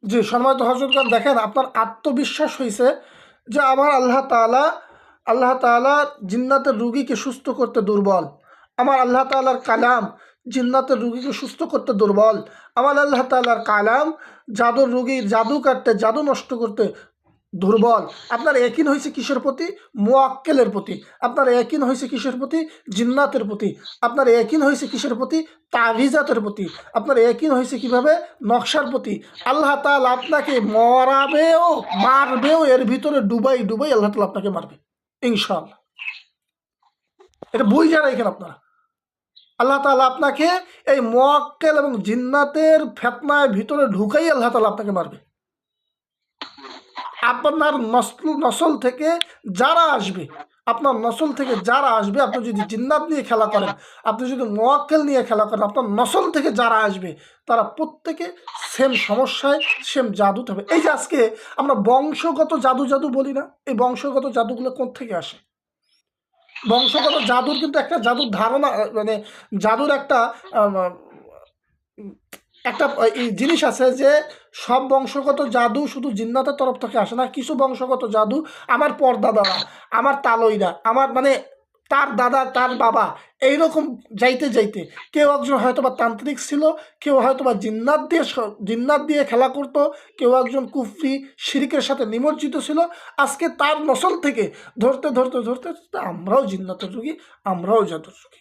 জি, সম্মানিত হযরতগণ, দেখেন আপনার আত্মবিশ্বাস হইছে যে আমার আল্লাহ তাআলা জিন্নাতের রুগীকে সুস্থ করতে দুর্বল। আমার আল্লাহ তাআলার কালাম জিন্নাতের রুগীকে সুস্থ করতে দুর্বল। আমার আল্লাহ তাআলার কালাম জাদুর রুগীর জাদু কাটতে, জাদু নষ্ট করতে দুর্বল। আপনার ইয়াকিন হয়েছে কিসের প্রতি? মুয়াক্কেলের প্রতি। আপনার ইয়াকিন হয়েছে কিসের প্রতি? জিন্নাতের প্রতি। আপনার ইয়াকিন হয়েছে কিসের প্রতি? তাবিজাতের প্রতি। আপনার ইয়াকিন হয়েছে কিভাবে? নকশার প্রতি। আল্লাহ তাআলা আপনাকে মরাবেও মারবেও, এর ভিতরে ডুবাই ডুবাই আল্লাহ তাআলা আপনাকে মারবে ইনশাআল্লাহ। এটা বুঝে রাখেন আপনারা। আল্লাহ তাআলা আপনাকে এই মুয়াক্কেল এবং জিন্নাতের ফিতনার ভিতরে ঢুকাই আল্লাহ তাআলা আপনাকে মারবে। আপনার নসল থেকে যারা আসবে, আপনার নসল থেকে যারা আসবে, আপনি যদি জিন্নাত নিয়ে খেলা করেন, আপনি যদি মুয়াক্কেল নিয়ে খেলা করেন, আপনার নসল থেকে যারা আসবে তারা প্রত্যেকে সেম সমস্যায়, সেম জাদু হবে। এই যে আজকে আমরা বংশগত জাদু জাদু বলি না, এই বংশগত জাদুগুলো কোথা থেকে আসে? বংশগত জাদুর কিন্তু একটা জাদুর ধারণা, মানে জাদুর একটা একটা এই জিনিস আছে যে সব বংশগত জাদু শুধু জিন্নাতের তরফ থেকে আসে না। কিছু বংশগত জাদু আমার পরদাদারা, আমার তালইরা, আমার মানে তার দাদা, তার বাবা, এইরকম যাইতে যাইতে কেউ একজন হয়তো বা তান্ত্রিক ছিল, কেউ হয়তো বা জিন্নাত দিয়ে খেলা করতো, কেউ একজন কুফরি শিরকের সাথে নিমজ্জিত ছিল। আজকে তার নসল থেকে ধরতে ধরতে ধরতে ধরতে আমরাও জিন্নাতের রোগী, আমরাও জাদুর রোগী।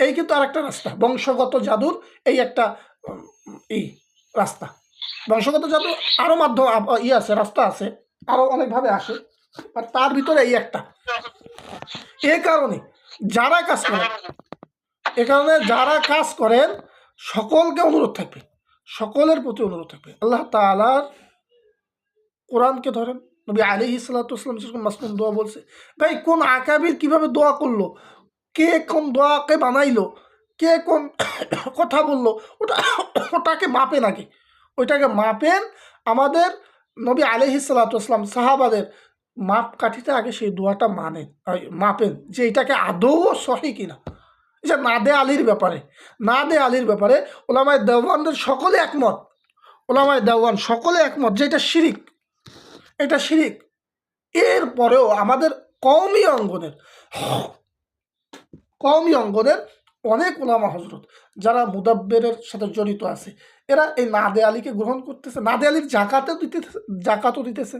এই কিন্তু আর একটা রাস্তা বংশগত জাদুর, এই একটা এই রাস্তা। বংশগত জাদু আরও মাধ্যম আছে, রাস্তা আছে, আরও অনেকভাবে আসে, আর তার ভিতরে এই একটা। এ কারণে যারা কাজ করেন, যারা কাজ করেন সকলকে অনুরোধ থাকবে, সকলের প্রতি অনুরোধ থাকবে, আল্লাহ তাআলার কোরআনকে ধরেন। নবী আলাইহিস সালাতু ওয়াসসালাম যেরকম মাসনুন দোয়া বলছে, ভাই কোন আকাবির কিভাবে দোয়া করলো, কে কোন দোয়াকে বানাইলো, কে কোন কথা বললো, ওটাকে মাপেন আগে, ওইটাকে মাপেন। আমাদের নবী আলাইহিস সালাতু ওয়াসসালাম সাহাবাদের মাপকাঠিতে আগে সেই দোয়াটা মাপেন যে এটাকে আদৌ সহি কিনা। যে নাদে আলীর ব্যাপারে ওলামায়ে দেওবন্দের সকলে একমত, সকলে একমত যে এটা শিরিক। এরপরেও আমাদের কওমি অঙ্গনের অনেক ওলামা হজরত যারা মুদাব্বিরের সাথে জড়িত আছে, এরা এই নাদে আলীকে গ্রহণ করতেছে, নাদে আলীর জাকাতও দিতেছে।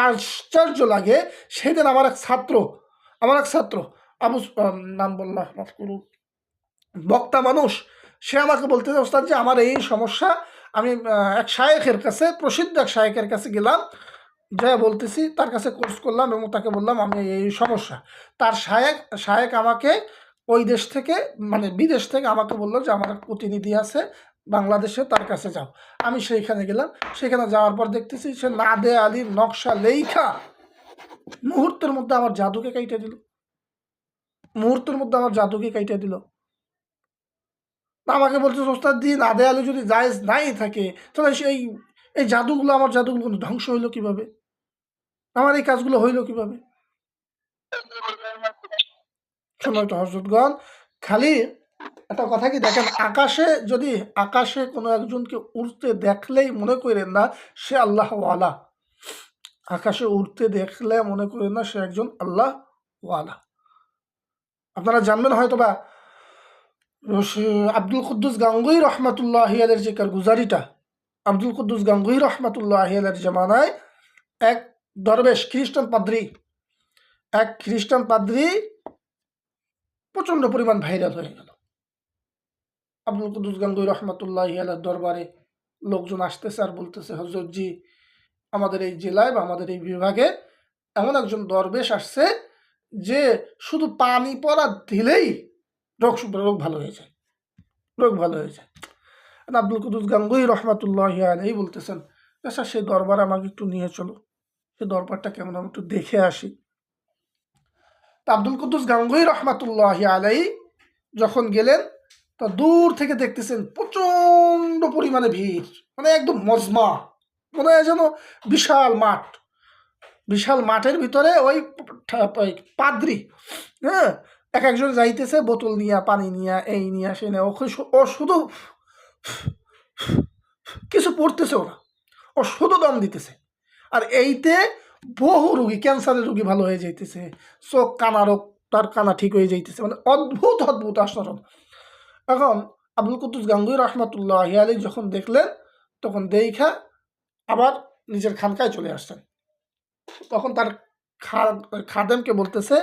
আশ্চর্য লাগে, সেদিন আমার এক ছাত্র আবু নাম বললাম, মাফ করুন, বক্তা মানুষ, সে আমাকে বলতেছে, ওস্তাদ যে আমার এই সমস্যা, আমি এক শায়েখের কাছে, প্রসিদ্ধ এক শায়েখের কাছে গেলাম, যা বলতেছি তার কাছে কোর্স করলাম এবং তাকে বললাম আমি এই সমস্যা। তার শায়েক আমাকে ওই দেশ থেকে, মানে বিদেশ থেকে আমাকে বললো যে আমার এক প্রতিনিধি আছে বাংলাদেশে, তার কাছে যাও। আমি সেইখানে গেলাম, সেখানে যাওয়ার পর দেখতেছি সে নাদে আলীর নকশা লেখা মুহূর্তের মধ্যে আমার জাদুকে কাইটে দিল। আমাকে বলছে, ওস্তাদ জি নাদে আলী যদি জায়েজ নাই থাকে, তাহলে সেই এই আমার জাদুগুলো ধ্বংস হইলো কিভাবে, আমার এই কাজগুলো হইলো কিভাবে? সম্মানিত হযরতগণ, খালি একটা কথা কি দেখেন, আকাশে কোনো একজনকে উড়তে দেখলেই মনে করেন না সে আল্লাহওয়ালা। আকাশে উড়তে দেখলে মনে করেন না সে একজন আল্লাহওয়ালা। আপনারা জানবেন হয়তো বা আব্দুল কুদ্দুস গাঙ্গুহি রহমাতুল্লাহি আলাইহির যে কারগুজারিটা, আব্দুল কুদ্দুস গাঙ্গুহি রহমাতুল্লাহি আলাইহির জামানায় এক দরবেশ খ্রিস্টান পাদ্রী প্রচণ্ড পরিমাণ ভাইরাল হয়ে গেল। আব্দুল কুদ্দুস গাঙ্গুহি রহমাতুল্লাহি আলাইহির দরবারে লোকজন আসতেছে আর বলতেছে, হযরত জি আমাদের এই জেলায় বা আমাদের এই বিভাগে এমন একজন দরবেশ আসছে যে শুধু পানি পড়া দিলেই রোগ ভালো হয়ে যায়। আব্দুল কুদ্দুস গাঙ্গুহি রহমাতুল্লাহি আলাইহি বলতেছেন, আচ্ছা সেই দরবার আমাকে একটু নিয়ে চলো, সেই দরবারটা কেমন আমি একটু দেখে আসি। তা আব্দুল কুদ্দুস গাঙ্গুহি রহমাতুল্লাহি আলাইহি যখন গেলেন, তা দূর থেকে দেখতেছেন প্রচণ্ড পরিমাণে ভিড়, মানে একদম মজমা, মনে হয় যেন বিশাল মাঠের ভিতরে ওই পাদ্রী, হ্যাঁ, একজন যাইতেছে বোতল নিয়ে, পানি নিয়ে, এই নিয়ে, সে নিয়ে, ও শুধু কিছু পড়তেছে ওরা, ও শুধু দম দিতেছে। আর এইতে বহু রুগী, ক্যান্সারের রুগী ভালো হয়ে যাইতেছে, চোখ কানা রোগ তার কানা ঠিক হয়ে যাইতেছে, মানে অদ্ভুত অদ্ভুত আচরণ। এখন আব্দুল কুদ্দুস গাঙ্গুহি রহমাতুল্লাহ আলাইহি যখন দেখলেন, তখন দেখা আবার নিজের খানকায় চলে আসছেন। তখন তার খাদেমকে বলতেছে,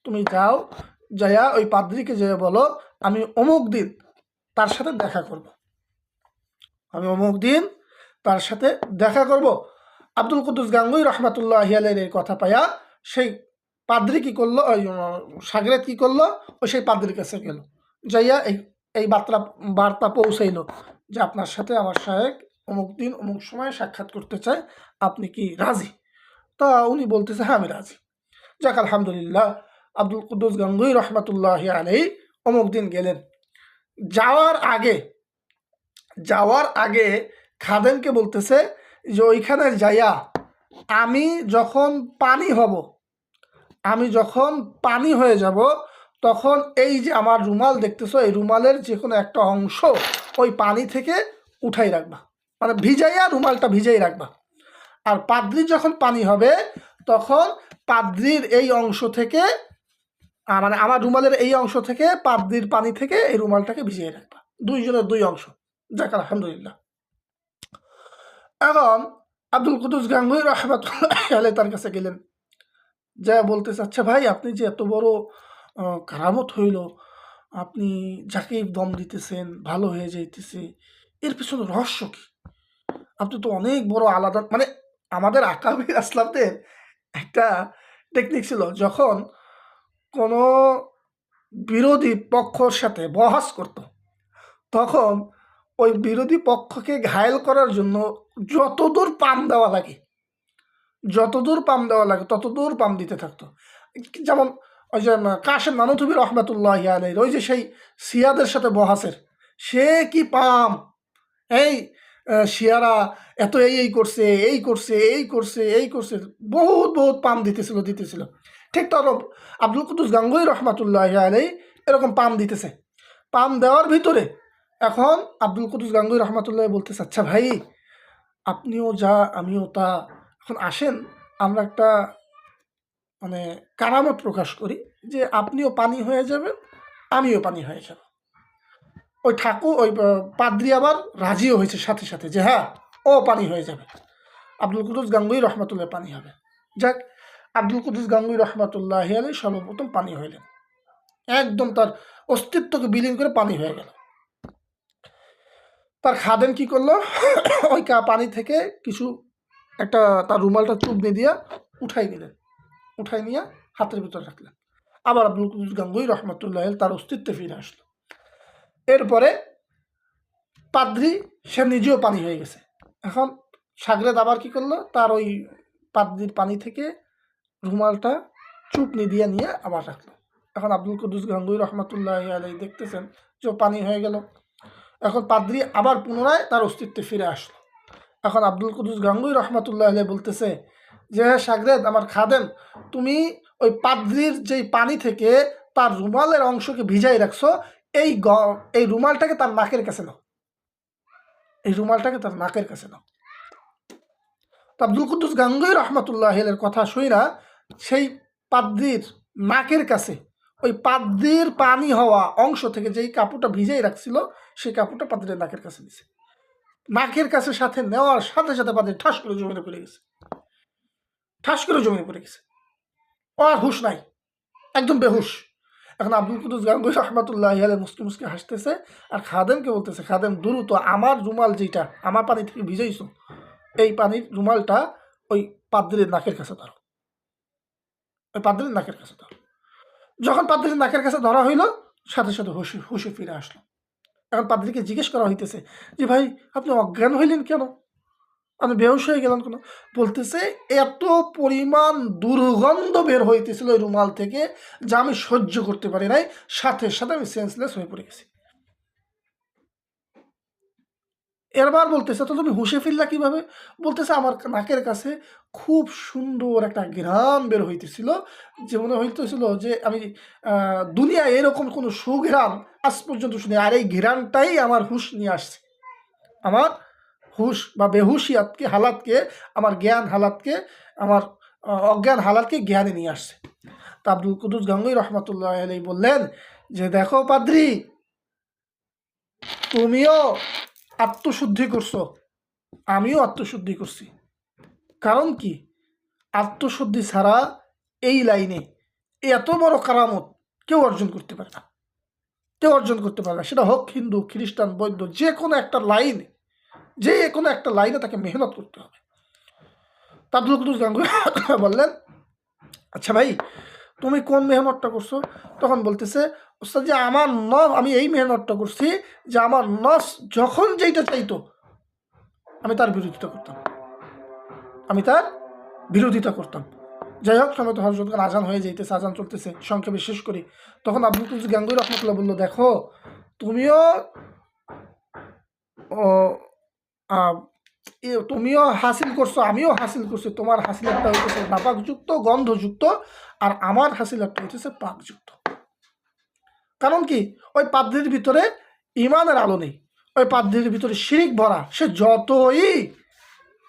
তুমি যাও, যাইয়া ওই পাদ্রিকে যেয়ে বলো আমি অমুক দিন তার সাথে দেখা করব, আমি অমুক দিন তার সাথে দেখা করব। আব্দুল কুদ্দুস গাঙ্গুহি রহমাতুল্লাহ আলাইহির এই কথা পাইয়া সেই পাদ্রি কি করলো, ওই সাগরেদ কি করলো, ওই সেই পাদ্রির কাছে গেল, যাইয়া এই বার্তা পৌঁছাইল যে আপনার সাথে আমার শায়েখ অমুক দিন অমুক সময় সাক্ষাৎ করতে চায়, আপনি কি রাজি? তা উনি বলতেছে হ্যাঁ আমি রাজি। যাক আলহামদুলিল্লাহ, আব্দুল কুদ্দুস গাঙ্গুহি রহমাতুল্লাহ আলাইহি অমুক দিন গেলেন। যাওয়ার আগে খাদেমকে বলতেছে যে ওইখানে যাইয়া আমি যখন পানি হয়ে যাব, তখন এই যে আমার রুমাল দেখতেছো, এই রুমালের যে কোনো একটা অংশ ওই পানি থেকে উঠাই রাখবা, মানে ভিজাইয়া রুমালটা ভিজাই রাখবা। আর পাদ্রি যখন পানি হবে, তখন পাদ্রির এই অংশ থেকে, মানে আমার রুমালের এই অংশ থেকে পাদ্রির পানি থেকে এই রুমালটাকে ভিজিয়ে রাখবা, দুইজনের দুই অংশ। যাক আলহামদুলিল্লাহ। এখন আব্দুল কুদ্দুস গাঙ্গুহি রহমাতুল্লাহ আলাইহি তার কাছে গেলেন, যা বলতেছে আচ্ছা ভাই, আপনি যে এত বড় কারামত হইল, আপনি যাকে দম দিতেছেন ভালো হয়ে যাইতেছে, এর পিছনে রহস্য কি? আপনি তো অনেক বড় আলাদা, মানে আমাদের আকাবির আসলাফদের একটা টেকনিক ছিল, যখন কোনো বিরোধী পক্ষর সাথে বহাস করত, তখন ওই বিরোধী পক্ষকে ঘায়েল করার জন্য যতদূর পাম দেওয়া লাগে ততদূর পাম দিতে থাকতো। যেমন ওই যে কাশেম নানুতুবি রহমাতুল্লাহ আলাইহি, ওই যে সেই শিয়াদের সাথে বহাসের, সে কি পাম, এই শিয়ারা এত এই করছে, বহুত বহুত পাম দিতেছিল। ঠিক তো আব্দুল কুদ্দুস গাঙ্গুহি রহমাতুল্লাহ আলাইহি এরকম পাম দিতেছে। পাম দেওয়ার ভিতরে এখন আব্দুল কুদ্দুস গাঙ্গুহি রহমাতুল্লাহ বলতেছে আচ্ছা ভাই, আপনিও যা আমিও তা, এখন আসেন আমরা একটা মানে কারামত প্রকাশ করি যে আপনিও পানি হয়ে যাবেন, আমিও পানি হয়ে যাব। ওই পাদ্রি আবার রাজিও হয়েছে সাথে সাথে যে হ্যাঁ ও পানি হয়ে যাবে, আব্দুল কুদ্দুস গাঙ্গুহি রহমাতুল্লাহ পানি হবে। যাক, আব্দুল কুদ্দুস গাঙ্গুহি রহমাতুল্লাহ আলাইহি সর্বপ্রথম পানি হইলেন, একদম তার অস্তিত্বকে বিলীন করে পানি হয়ে গেল। তার খাদেম কি করলো, ওই পানি থেকে কিছু একটা তার রুমালটা চুবনি দিয়া উঠাই নিয়ে হাতের ভিতরে রাখলেন। আবার আব্দুল কুদ্দুস গাঙ্গুহি রহমাতুল্লাহ তার অস্তিত্বে ফিরে আসলো। এরপরে পাদ্রি সে নিজেও পানি হয়ে গেছে। এখন সাগরেদ আবার কি করলো, তার ওই পাদ্রির পানি থেকে রুমালটা চুপনি দিয়ে নিয়ে আবার রাখলো। এখন আব্দুল কুদ্দুস গাঙ্গুহি রহমাতুল্লাহ আলাইহি দেখতেছেন যে পানি হয়ে গেল। এখন পাদ্রি আবার পুনরায় তার অস্তিত্বে ফিরে আসলো। এখন আব্দুল কুদ্দুস গাঙ্গুহি রহমাতুল্লাহ আলাইহি বলতেছে যে সাগরেদ, আমার খাদেম, তুমি ওই পাদ্রির যেই পানি থেকে তার রুমালের অংশকে ভিজাই রাখছো, এই রুমালটাকে তার নাকের কাছে নাও, তো আব্দুল কুদ্দুস গাঙ্গুহি রহমাতুল্লাহ আলাইহির কথা শুই না, সেই পাদ্রির নাকের কাছে ওই পাদ্রির পানি হওয়া অংশ থেকে যেই কাপড়টা ভিজাই রাখছিল, সেই কাপড়টা পাদ্রির নাকের কাছে দিছে। নাকের কাছে সাথে নেওয়ার সাথে সাথে পাদ্রি ঠাস করে জমিনে পড়ে গেছে, আর হুশ নাই, একদম বেহুশ। এখন আব্দুল কুদ্দুস গাঙ্গুহি রহমাতুল্লাহ আলাইহি মুসকে হাসতেছে, আর খাদেমকে বলতেছে, খাদেম দ্রুত আমার রুমাল যেটা আমার পানি থেকে ভিজাইছো, এই পানির রুমালটা ওই পাদ্রির নাকের কাছে ধরো, যখন পাদ্রির নাকের কাছে ধরা হইল, সাথে সাথে হুশে ফিরে আসলো। এখন পাদ্রিকে জিজ্ঞেস করা হইতেছে যে ভাই, আপনি অজ্ঞান হইলেন কেন, আপনি বেহুশ হয়ে গেলেন কেন? বলতেছে এত পরিমাণ দুর্গন্ধ বের হইতেছিল ওই রুমাল থেকে, যা আমি সহ্য করতে পারি নাই, সাথে সাথে আমি সেন্সলেস হয়ে পড়ে গেছি। এরবার বলতেছে তো তুমি হুঁশে ফিরলা কিভাবে? বলতেছে আমার নাকের কাছে খুব সুন্দর একটা ঘ্রাণ বের হইতেছিল, যে মনে হইতেছিল যে আমি দুনিয়ায় এরকম কোনো সুঘ্রাণ আজ পর্যন্ত শুনি, আর এই ঘ্রাণটাই আমার হুঁশ নিয়ে আসছে, আমার হুশ বা বেহুশিয়াতকে হালাতকে, আমার জ্ঞান হালাতকে, আমার অজ্ঞান হালাতকে জ্ঞানে নিয়ে আসছে। তা আব্দুল কুদ্দুস গাঙ্গুই রহমতুল্লাহ আলাইহি বললেন যে দেখো পাদ্রী, তুমিও আত্মশুদ্ধি করছো, আমিও আত্মশুদ্ধি করছি। কারণ কি, আত্মশুদ্ধি ছাড়া এই লাইনে এত বড় কারামত কেউ অর্জন করতে পারে না, কেউ অর্জন করতে পারে না। সেটা হোক হিন্দু, খ্রিস্টান, বৌদ্ধ, যে কোনো একটা লাইনে, যে কোনো একটা লাইনে তাকে মেহনত করতে হবে। তা আব্দুল কুদ্দুস গাঙ্গুই বললেন আচ্ছা ভাই, তুমি কোন মেহনতটা করছো? তখন বলতেছে ওস্তাদ যে আমার আমি এই মেহনতটা করছি যে আমার নফস যখন যেইটা চাইতো আমি তার বিরোধিতা করতাম, আমি তার বিরোধিতা করতাম। যাই হোক, সময় তো হজরত খান আজান হয়ে যাইতেছে, আজান চলতেছে, সংক্ষেপে শেষ করি। তখন আব্দুল কুদ্দুস গাঙ্গুই রহমতুল্লাহ বললো দেখো, তুমিও তুমিও হাসিল করছো, আমিও হাসিল করছি। তোমার হাসিলাতটা হইতেছে নাপাকযুক্ত, গন্ধযুক্ত, আর আমার হাসিলাতটা হইতেছে পাকযুক্ত। কারণ কি, ওই পাদ্রির ভিতরে ইমানের আলো নেই, ওই পাদ্রির ভিতরে শিরিক ভরা। সে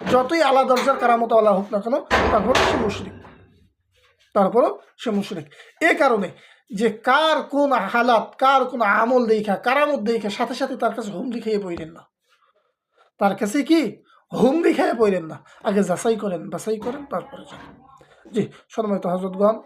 যতই আলা দরজার কারামত আলা হোক না কেন, তারপরও সে মুশরিক, তারপরও সে মুশরিক। এ কারণে যে কার কোন হালাত, কার কোন আমল দেখা, কারামত দেখা সাথে সাথে তার কাছে হুমড়ি খেয়ে পড়েন না, তার কাছে কি হুমড়ি খেয়ে পড়েন না। আগে যাচাই করেন, বাছাই করেন, তারপরে যান। জি, সম্মানিত হযরতগণ,